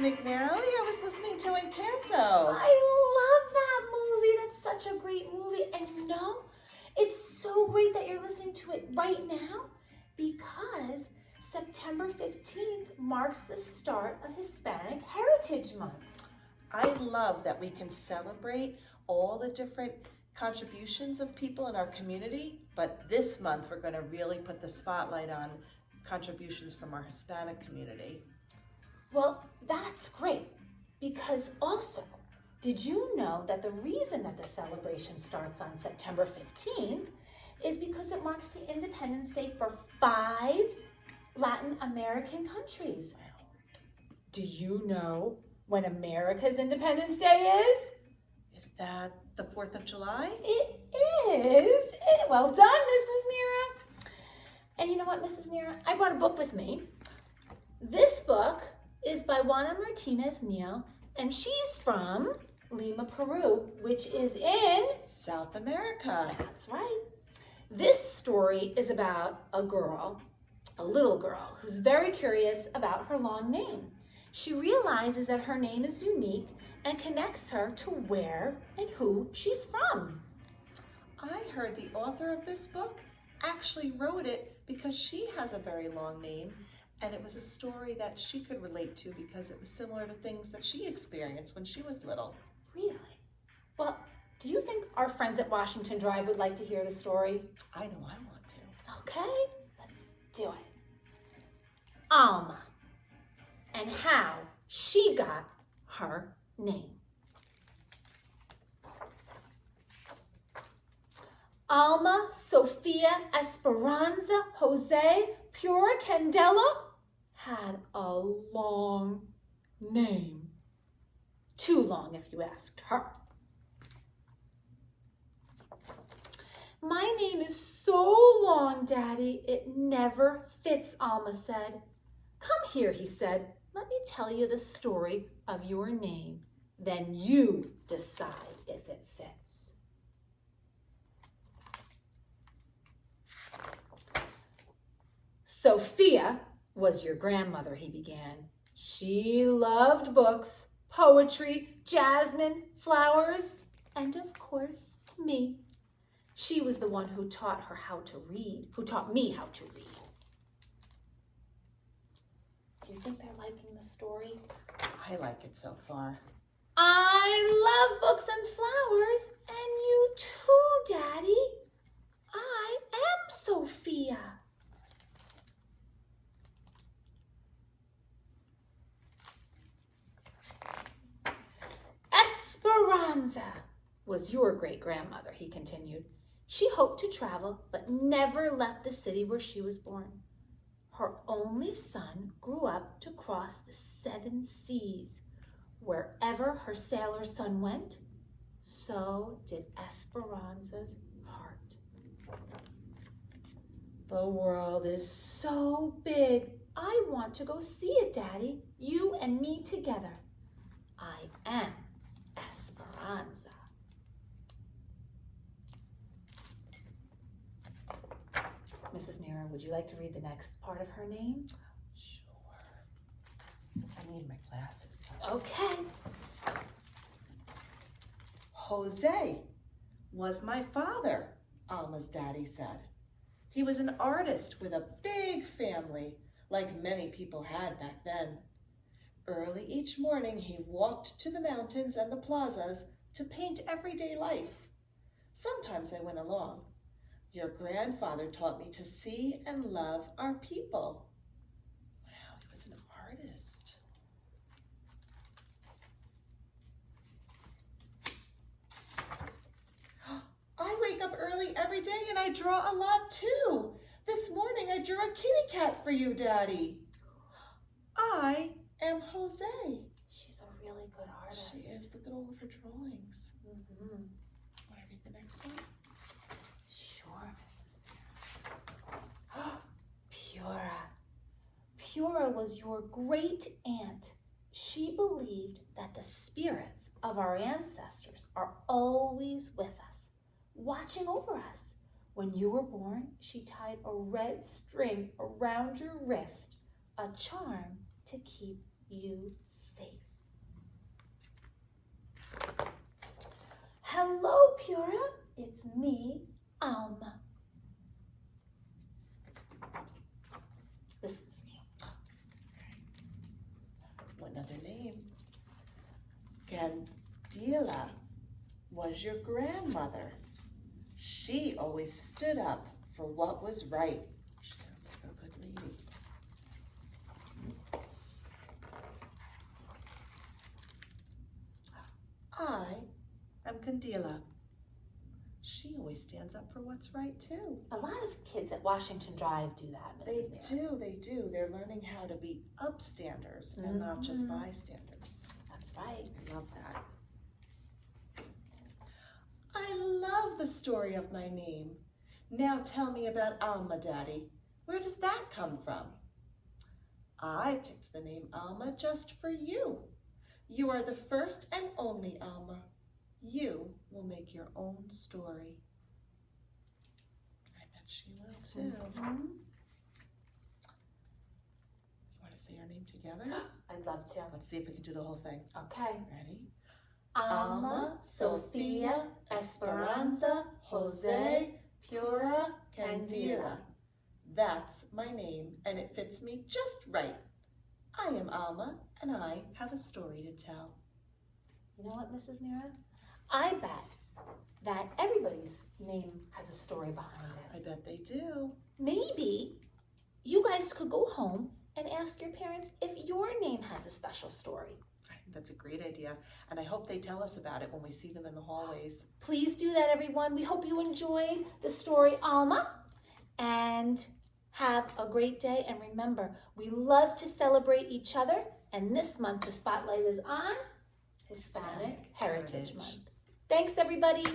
McNally. I was listening to Encanto. I love that movie. That's such a great movie. And you know, it's so great that you're listening to it right now because September 15th marks the start of Hispanic Heritage Month. I love that we can celebrate all the different contributions of people in our community, but this month we're going to really put the spotlight on contributions from our Hispanic community. Well, that's great because also, did you know that the reason that the celebration starts on September 15th is because it marks the Independence Day for 5 Latin American countries? Do you know when America's Independence Day is? Is that the 4th of July? It is. Well done, Mrs. Nera. And you know what, Mrs. Nera? I brought a book with me. This book is by Juana Martinez Neal, and she's from Lima, Peru, which is in South America. That's right. This story is about a little girl, who's very curious about her long name. She realizes that her name is unique and connects her to where and who she's from. I heard the author of this book actually wrote it because she has a very long name, and it was a story that she could relate to because it was similar to things that she experienced when she was little. Really? Well, do you think our friends at Washington Drive would like to hear the story? I know I want to. Okay, let's do it. Alma, and how she got her name. Alma Sofia Esperanza Jose Pura Candela had a long name. Too long if you asked her. My name is so long, Daddy, it never fits, Alma said. Come here, he said. Let me tell you the story of your name. Then you decide if it fits. Sophia was your grandmother, he began. She loved books, poetry, jasmine, flowers, and of course, me. She was the one who taught her how to read, who taught me how to read. Do you think they're liking the story? I like it so far. I love books and flowers, and you too, Daddy. I am Sophia. Esperanza was your great-grandmother, he continued. She hoped to travel, but never left the city where she was born. Her only son grew up to cross the 7 seas. Wherever her sailor son went, so did Esperanza's heart. The world is so big. I want to go see it, Daddy. You and me together. I am Esperanza. Mrs. Nera, would you like to read the next part of her name? Sure. I need my glasses though. Okay. Jose was my father, Alma's daddy said. He was an artist with a big family, like many people had back then. Early each morning, he walked to the mountains and the plazas to paint everyday life. Sometimes I went along. Your grandfather taught me to see and love our people. Wow, he was an artist. I wake up early every day and I draw a lot too. This morning I drew a kitty cat for you, Daddy. I am Jose. She's a really good artist. She is. Look at all of her drawings. Mm-hmm. Want to read the next one? Sure, Mrs. Pura. Pura was your great aunt. She believed that the spirits of our ancestors are always with us, watching over us. When you were born, she tied a red string around your wrist, a charm to keep you safe. Hello, Pura. It's me, Alma. This one's for you. Another name. Candila was your grandmother. She always stood up for what was right. She sounds like a good lady. I am Candila. She always stands up for what's right too. A lot of kids at Washington Drive do that, Mrs. Nera. They do. They're learning how to be upstanders and not just bystanders. That's right. I love that. I love the story of my name. Now tell me about Alma, Daddy. Where does that come from? I picked the name Alma just for you. You are the first and only Alma. You will make your own story. I bet she will too. You want to say our name together? I'd love to. Let's see if we can do the whole thing. Okay. Ready? Alma, Sofia, Esperanza, Jose, Pura, Candila. That's my name, and it fits me just right. I am Alma, and I have a story to tell. You know what, Mrs. Nera? I bet that everybody's name has a story behind it. I bet they do. Maybe you guys could go home and ask your parents if your name has a special story. That's a great idea, and I hope they tell us about it when we see them in the hallways. Please do that, everyone. We hope you enjoyed the story, Alma, and have a great day. And remember, we love to celebrate each other, and this month the spotlight is on Hispanic Heritage Month. Thanks, everybody.